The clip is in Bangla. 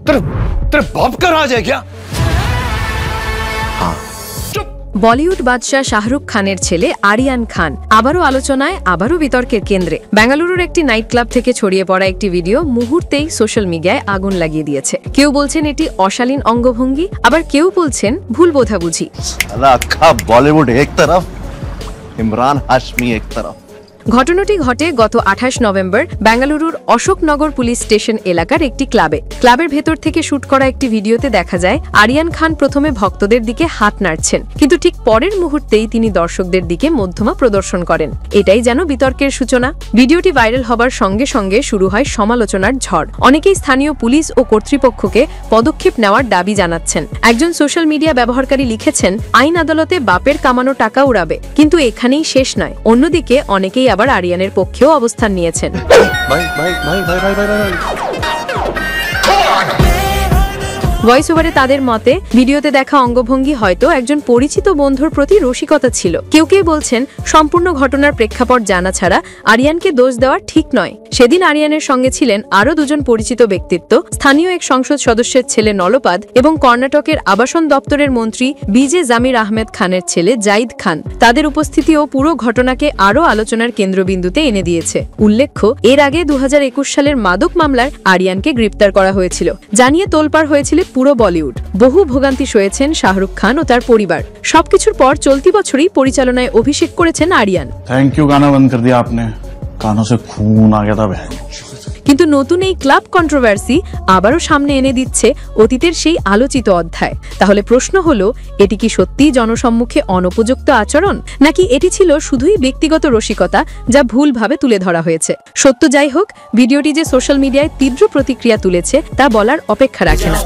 तेरे बाप का राज है क्या? বলিউড বাদশাহ শাহরুখ খানের ছেলে আরিয়ান খান আবারও আলোচনায়, আবারও বিতর্কের কেন্দ্রে। বেঙ্গালুরুর একটি নাইট ক্লাব থেকে ছড়িয়ে পড়া একটি ভিডিও মুহূর্তেই সোশ্যাল মিডিয়ায় আগুন লাগিয়ে দিয়েছে। কেউ বলছেন এটি অশালীন অঙ্গভঙ্গি, আবার কেউ বলছেন ভুল বোঝাবুঝি। বলিউড এক তরফ, ইমরান হাশমি এক তরফ। ঘটনাটি ঘটে গত 28 নভেম্বর বেঙ্গালুরুর অশোকনগর পুলিশ স্টেশন এলাকার একটি ক্লাবে। ক্লাবের ভেতর থেকে শুট করা একটি ভিডিওতে দেখা যায় আরিয়ান খান প্রথমে ভক্তদের দিকে হাত নাড়ছেন, কিন্তু ঠিক পরের মুহূর্তেই তিনি দর্শকদের দিকে মধ্যমা প্রদর্শন করেন। এটাই যেন বিতর্কের সূচনা। ভিডিওটি ভাইরাল হবার সঙ্গে সঙ্গে শুরু হয় সমালোচনার ঝড়। অনেকেই স্থানীয় পুলিশ ও কর্তৃপক্ষকে পদক্ষেপ নেওয়ার দাবি জানাচ্ছেন। একজন সোশ্যাল মিডিয়া ব্যবহারকারী লিখেছেন, আইন আদালতে বাপের কামানো টাকা উড়াবে, কিন্তু এখানেই শেষ নয়। অন্যদিকে অনেকেই আবার আরিয়ানের পক্ষেও অবস্থান নিয়েছেন। ভয়েস ওভারে তাদের মতে ভিডিওতে দেখা অঙ্গভঙ্গি হয়তো একজন পরিচিত বন্ধুর প্রতি রসিকতা ছিল। কেউ কেউ বলছেন সম্পূর্ণ ঘটনার প্রেক্ষাপট জানা ছাড়া আরিয়ানকে দোষ দেওয়া ঠিক নয়। সেদিন আরিয়ানের সঙ্গে ছিলেন আরও দুজন পরিচিত ব্যক্তিত্ব, স্থানীয় এক সংসদ সদস্যের ছেলে নলপাদ এবং কর্ণাটকের আবাসন দপ্তরের মন্ত্রী বিজে জামির আহমেদ খানের ছেলে জাইদ খান। তাদের উপস্থিতিও পুরো ঘটনাকে আরও আলোচনার কেন্দ্রবিন্দুতে এনে দিয়েছে। উল্লেখ্য, এর আগে 2021 সালের মাদক মামলার আরিয়ানকে গ্রেপ্তার করা হয়েছিল, জানিয়ে তোলপাড় হয়েছিল পুরো বলিউড। বহু ভোগান্তি সয়েছেন শাহরুখ খান ও তার পরিবার। সবকিছুর পর চলতি বছরই পরিচালনায় অভিষেক করেছেন আরিয়ান। থ্যাংক ইউ, গানা বন্ধ করে দিয়া আপনি, কানों से खून आ गया था। কিন্তু নতুন এই ক্লাব কন্ট্রোভার্সি আবারও সামনে এনে দিচ্ছে অতীতের সেই আলোচিত অধ্যায়। তাহলে প্রশ্ন হলো, এটি কি সত্যিই জনসম্মুখে অনুপযুক্ত আচরণ, নাকি এটি ছিল শুধুই ব্যক্তিগত রসিকতা যা ভুলভাবে তুলে ধরা হয়েছে? সত্য যাই হোক, ভিডিওটি যে সোশ্যাল মিডিয়ায় তীব্র প্রতিক্রিয়া তুলেছে তা বলার অপেক্ষা রাখে না।